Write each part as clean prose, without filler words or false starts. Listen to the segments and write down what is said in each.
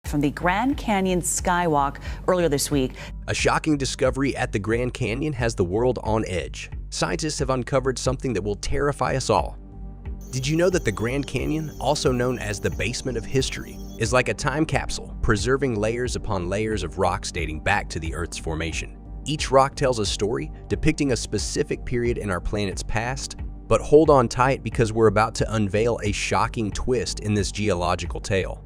from the Grand Canyon Skywalk earlier this week. A shocking discovery at the Grand Canyon has the world on edge. Scientists have uncovered something that will terrify us all. Did you know that the Grand Canyon, also known as the basement of history, is like a time capsule, preserving layers upon layers of rocks dating back to the Earth's formation? Each rock tells a story, depicting a specific period in our planet's past. But hold on tight, because we're about to unveil a shocking twist in this geological tale.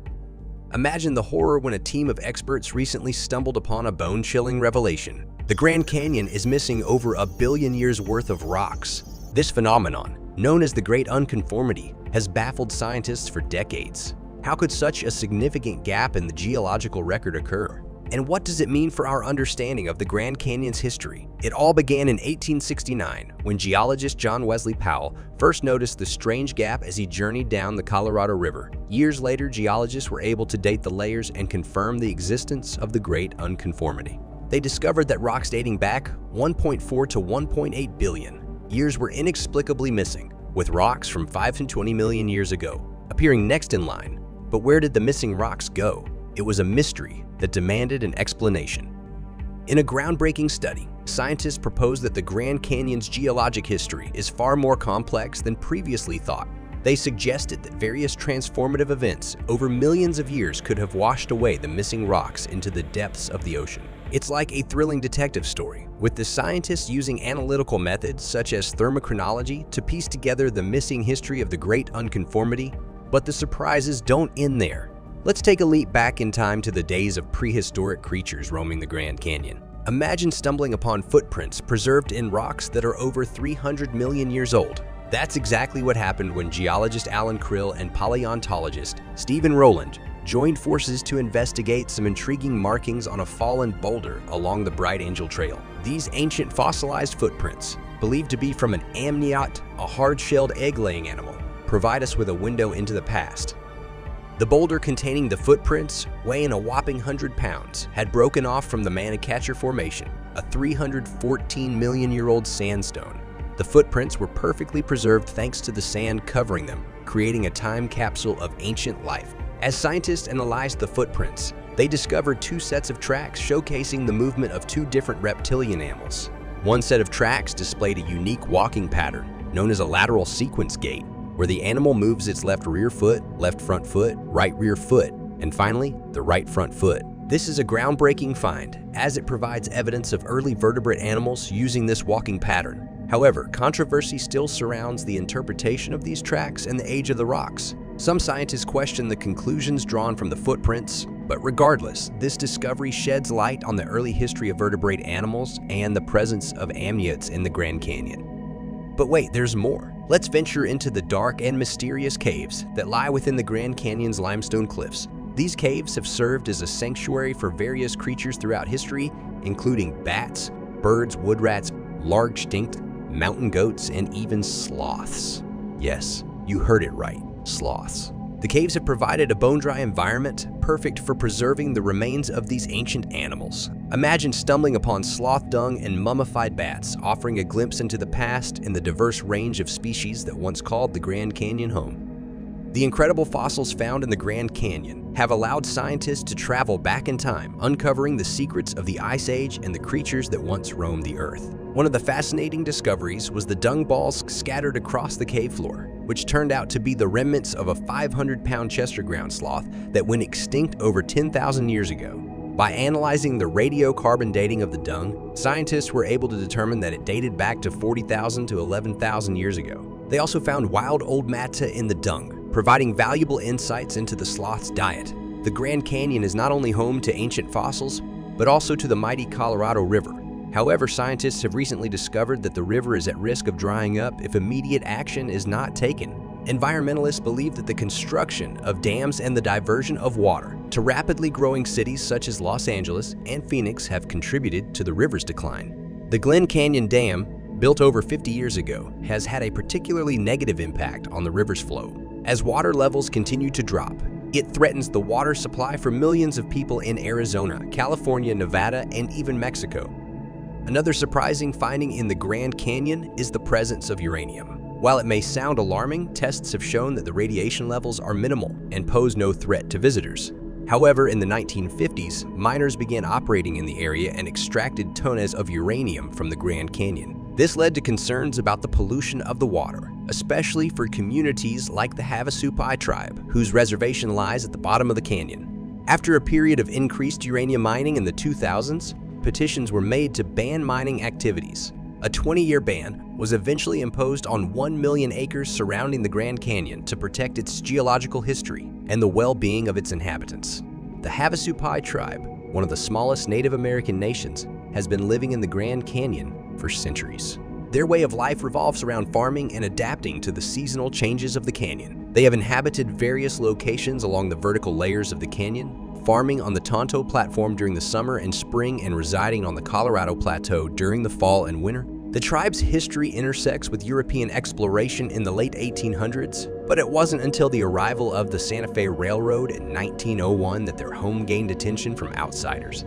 Imagine the horror when a team of experts recently stumbled upon a bone-chilling revelation. The Grand Canyon is missing over 1 billion years worth of rocks. This phenomenon, known as the Great Unconformity, has baffled scientists for decades. How could such a significant gap in the geological record occur? And what does it mean for our understanding of the Grand Canyon's history? It all began in 1869, when geologist John Wesley Powell first noticed the strange gap as he journeyed down the Colorado River. Years later, geologists were able to date the layers and confirm the existence of the Great Unconformity. They discovered that rocks dating back 1.4 to 1.8 billion years were inexplicably missing, with rocks from 5 to 20 million years ago appearing next in line. But where did the missing rocks go? It was a mystery that demanded an explanation. In a groundbreaking study, scientists proposed that the Grand Canyon's geologic history is far more complex than previously thought. They suggested that various transformative events over millions of years could have washed away the missing rocks into the depths of the ocean. It's like a thrilling detective story, with the scientists using analytical methods such as thermochronology to piece together the missing history of the Great Unconformity. But the surprises don't end there. Let's take a leap back in time to the days of prehistoric creatures roaming the Grand Canyon. Imagine stumbling upon footprints preserved in rocks that are over 300 million years old. That's exactly what happened when geologist Alan Krill and paleontologist Stephen Rowland joined forces to investigate some intriguing markings on a fallen boulder along the Bright Angel Trail. These ancient fossilized footprints, believed to be from an amniot, a hard-shelled egg-laying animal, provide us with a window into the past. The boulder containing the footprints, weighing a whopping 100 pounds, had broken off from the Manicature Formation, a 314-million-year-old sandstone. The footprints were perfectly preserved thanks to the sand covering them, creating a time capsule of ancient life. As scientists analyzed the footprints, they discovered 2 sets of tracks showcasing the movement of 2 different reptilian animals. One set of tracks displayed a unique walking pattern, known as a lateral sequence gait, where the animal moves its left rear foot, left front foot, right rear foot, and finally, the right front foot. This is a groundbreaking find, as it provides evidence of early vertebrate animals using this walking pattern. However, controversy still surrounds the interpretation of these tracks and the age of the rocks. Some scientists question the conclusions drawn from the footprints, but regardless, this discovery sheds light on the early history of vertebrate animals and the presence of amniotes in the Grand Canyon. But wait, there's more. Let's venture into the dark and mysterious caves that lie within the Grand Canyon's limestone cliffs. These caves have served as a sanctuary for various creatures throughout history, including bats, birds, wood rats, large extinct mountain goats, and even sloths. Yes, you heard it right, sloths. The caves have provided a bone-dry environment perfect for preserving the remains of these ancient animals. Imagine stumbling upon sloth dung and mummified bats, offering a glimpse into the past and the diverse range of species that once called the Grand Canyon home. The incredible fossils found in the Grand Canyon have allowed scientists to travel back in time, uncovering the secrets of the Ice Age and the creatures that once roamed the Earth. One of the fascinating discoveries was the dung balls scattered across the cave floor, which turned out to be the remnants of a 500-pound Chester ground sloth that went extinct over 10,000 years ago. By analyzing the radiocarbon dating of the dung, scientists were able to determine that it dated back to 40,000 to 11,000 years ago. They also found wild old matta in the dung, providing valuable insights into the sloth's diet. The Grand Canyon is not only home to ancient fossils, but also to the mighty Colorado River. However, scientists have recently discovered that the river is at risk of drying up if immediate action is not taken. Environmentalists believe that the construction of dams and the diversion of water to rapidly growing cities such as Los Angeles and Phoenix have contributed to the river's decline. The Glen Canyon Dam, built over 50 years ago, has had a particularly negative impact on the river's flow. As water levels continue to drop, it threatens the water supply for millions of people in Arizona, California, Nevada, and even Mexico. Another surprising finding in the Grand Canyon is the presence of uranium. While it may sound alarming, tests have shown that the radiation levels are minimal and pose no threat to visitors. However, in the 1950s, miners began operating in the area and extracted tons of uranium from the Grand Canyon. This led to concerns about the pollution of the water, especially for communities like the Havasupai tribe, whose reservation lies at the bottom of the canyon. After a period of increased uranium mining in the 2000s, petitions were made to ban mining activities. A 20-year ban was eventually imposed on 1 million acres surrounding the Grand Canyon to protect its geological history and the well-being of its inhabitants. The Havasupai tribe, one of the smallest Native American nations, has been living in the Grand Canyon for centuries. Their way of life revolves around farming and adapting to the seasonal changes of the canyon. They have inhabited various locations along the vertical layers of the canyon, farming on the Tonto Platform during the summer and spring and residing on the Colorado Plateau during the fall and winter. The tribe's history intersects with European exploration in the late 1800s, but it wasn't until the arrival of the Santa Fe Railroad in 1901 that their home gained attention from outsiders.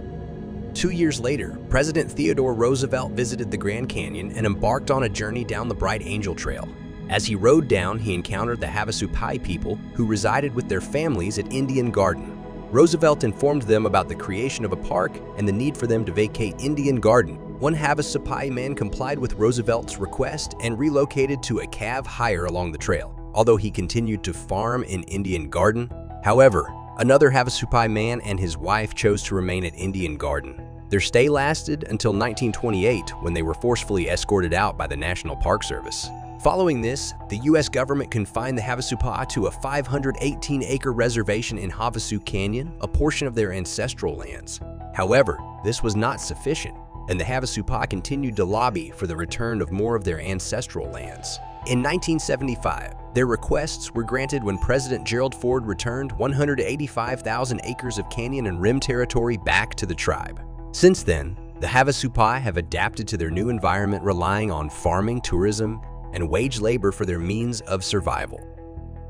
2 years later, President Theodore Roosevelt visited the Grand Canyon and embarked on a journey down the Bright Angel Trail. As he rode down, he encountered the Havasupai people who resided with their families at Indian Garden. Roosevelt informed them about the creation of a park and the need for them to vacate Indian Garden. One Havasupai man complied with Roosevelt's request and relocated to a cave higher along the trail, although he continued to farm in Indian Garden. However, another Havasupai man and his wife chose to remain at Indian Garden. Their stay lasted until 1928, when they were forcefully escorted out by the National Park Service. Following this, the U.S. government confined the Havasupai to a 518-acre reservation in Havasu Canyon, a portion of their ancestral lands. However, this was not sufficient, and the Havasupai continued to lobby for the return of more of their ancestral lands. In 1975, their requests were granted when President Gerald Ford returned 185,000 acres of canyon and rim territory back to the tribe. Since then, the Havasupai have adapted to their new environment, relying on farming, tourism, and wage labor for their means of survival.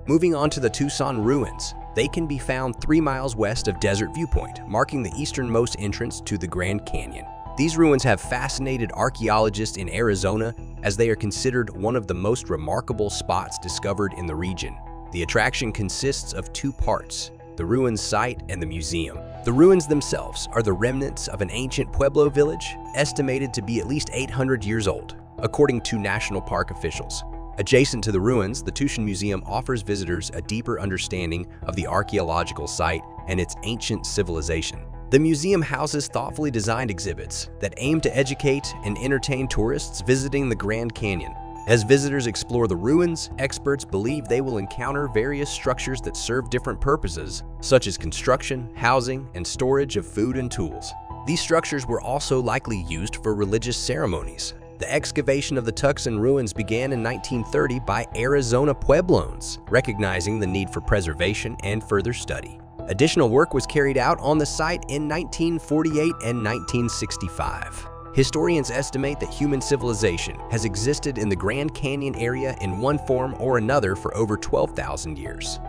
Moving on to the Tucson ruins, they can be found 3 miles west of Desert Viewpoint, marking the easternmost entrance to the Grand Canyon. These ruins have fascinated archaeologists in Arizona, as they are considered one of the most remarkable spots discovered in the region. The attraction consists of 2 parts: the ruins site and the museum. The ruins themselves are the remnants of an ancient Pueblo village, estimated to be at least 800 years old, according to national park officials. Adjacent to the ruins, the Tucson Museum offers visitors a deeper understanding of the archaeological site and its ancient civilization. The museum houses thoughtfully designed exhibits that aim to educate and entertain tourists visiting the Grand Canyon. As visitors explore the ruins, experts believe they will encounter various structures that serve different purposes, such as construction, housing, and storage of food and tools. These structures were also likely used for religious ceremonies. The excavation of the Tucson ruins began in 1930 by Arizona Puebloans, recognizing the need for preservation and further study. Additional work was carried out on the site in 1948 and 1965. Historians estimate that human civilization has existed in the Grand Canyon area in one form or another for over 12,000 years.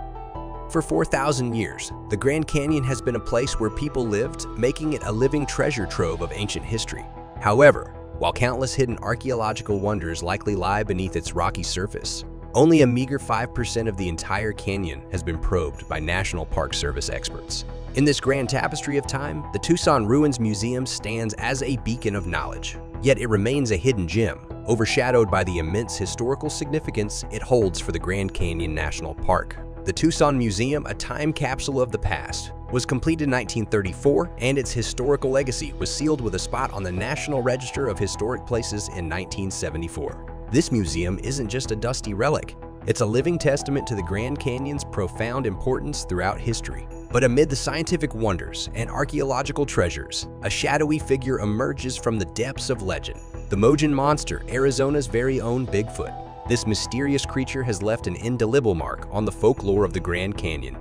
For 4,000 years, the Grand Canyon has been a place where people lived, making it a living treasure trove of ancient history. However, while countless hidden archaeological wonders likely lie beneath its rocky surface, only a meager 5% of the entire canyon has been probed by National Park Service experts. In this grand tapestry of time, the Tucson Ruins Museum stands as a beacon of knowledge, yet it remains a hidden gem, overshadowed by the immense historical significance it holds for the Grand Canyon National Park. The Tucson Museum, a time capsule of the past, was completed in 1934, and its historical legacy was sealed with a spot on the National Register of Historic Places in 1974. This museum isn't just a dusty relic, it's a living testament to the Grand Canyon's profound importance throughout history. But amid the scientific wonders and archaeological treasures, a shadowy figure emerges from the depths of legend: the Mojan Monster, Arizona's very own Bigfoot. This mysterious creature has left an indelible mark on the folklore of the Grand Canyon.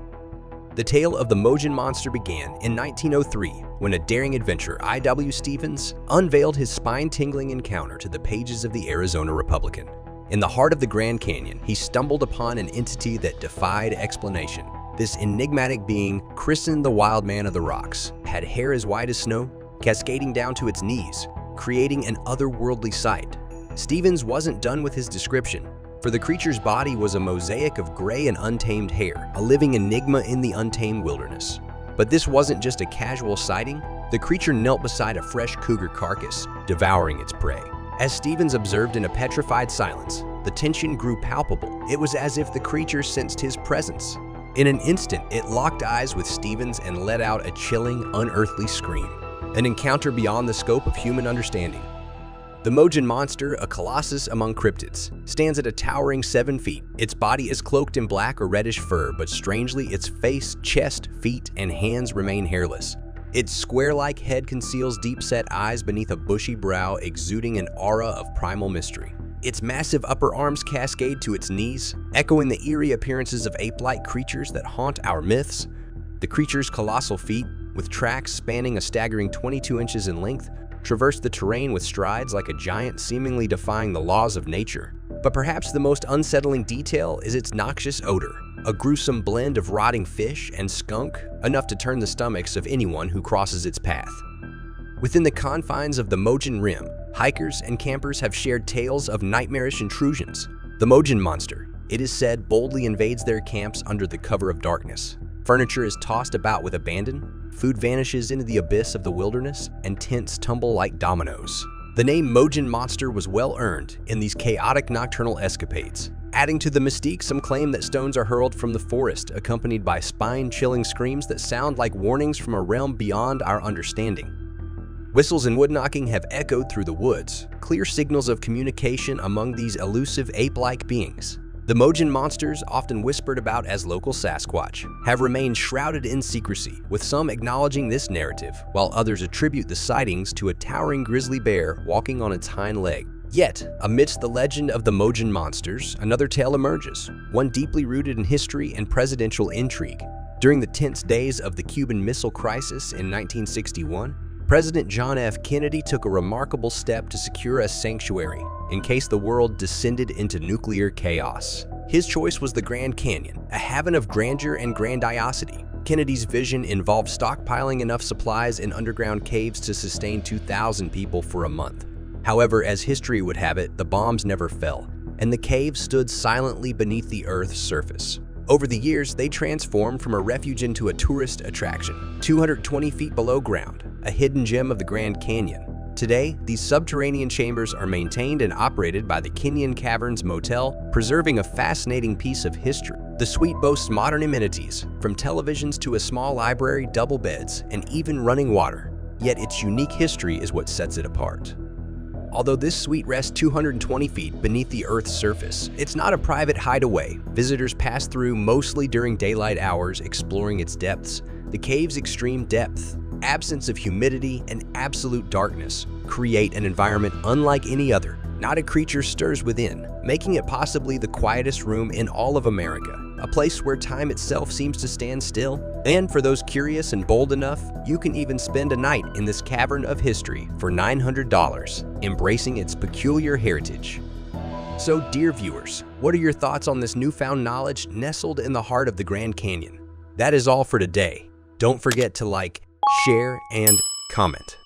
The tale of the Mojan Monster began in 1903 when a daring adventurer, I.W. Stevens, unveiled his spine-tingling encounter to the pages of the Arizona Republican. In the heart of the Grand Canyon, he stumbled upon an entity that defied explanation. This enigmatic being, christened the Wild Man of the Rocks, had hair as white as snow, cascading down to its knees, creating an otherworldly sight. Stevens wasn't done with his description, for the creature's body was a mosaic of gray and untamed hair, a living enigma in the untamed wilderness. But this wasn't just a casual sighting. The creature knelt beside a fresh cougar carcass, devouring its prey. As Stevens observed in a petrified silence, the tension grew palpable. It was as if the creature sensed his presence. In an instant, it locked eyes with Stevens and let out a chilling, unearthly scream, an encounter beyond the scope of human understanding. The Mojin monster, a colossus among cryptids, stands at a towering 7 feet. Its body is cloaked in black or reddish fur, but strangely, its face, chest, feet, and hands remain hairless. Its square-like head conceals deep-set eyes beneath a bushy brow, exuding an aura of primal mystery. Its massive upper arms cascade to its knees, echoing the eerie appearances of ape-like creatures that haunt our myths. The creature's colossal feet, with tracks spanning a staggering 22 inches in length, traverse the terrain with strides like a giant, seemingly defying the laws of nature. But perhaps the most unsettling detail is its noxious odor, a gruesome blend of rotting fish and skunk, enough to turn the stomachs of anyone who crosses its path. Within the confines of the Mojin Rim, hikers and campers have shared tales of nightmarish intrusions. The Mojin monster, it is said, boldly invades their camps under the cover of darkness. Furniture is tossed about with abandon, food vanishes into the abyss of the wilderness, and tents tumble like dominoes. The name Mojin monster was well earned in these chaotic nocturnal escapades. Adding to the mystique, some claim that stones are hurled from the forest, accompanied by spine-chilling screams that sound like warnings from a realm beyond our understanding. Whistles and wood-knocking have echoed through the woods, clear signals of communication among these elusive ape-like beings. The Mojin monsters, often whispered about as local Sasquatch, have remained shrouded in secrecy, with some acknowledging this narrative, while others attribute the sightings to a towering grizzly bear walking on its hind leg. Yet, amidst the legend of the Mojin monsters, another tale emerges, one deeply rooted in history and presidential intrigue. During the tense days of the Cuban Missile Crisis in 1961, President John F. Kennedy took a remarkable step to secure a sanctuary in case the world descended into nuclear chaos. His choice was the Grand Canyon, a haven of grandeur and grandiosity. Kennedy's vision involved stockpiling enough supplies in underground caves to sustain 2,000 people for a month. However, as history would have it, the bombs never fell, and the caves stood silently beneath the Earth's surface. Over the years, they transformed from a refuge into a tourist attraction, 220 feet below ground, a hidden gem of the Grand Canyon. Today, these subterranean chambers are maintained and operated by the Kenyon Caverns Motel, preserving a fascinating piece of history. The suite boasts modern amenities, from televisions to a small library, double beds, and even running water. Yet its unique history is what sets it apart. Although this suite rests 220 feet beneath the Earth's surface, it's not a private hideaway. Visitors pass through mostly during daylight hours, exploring its depths. The cave's extreme depth, absence of humidity, and absolute darkness create an environment unlike any other. Not a creature stirs within, making it possibly the quietest room in all of America, a place where time itself seems to stand still. And for those curious and bold enough, you can even spend a night in this cavern of history for $900, embracing its peculiar heritage. So, dear viewers, what are your thoughts on this newfound knowledge nestled in the heart of the Grand Canyon? That is all for today. Don't forget to like, share, and comment.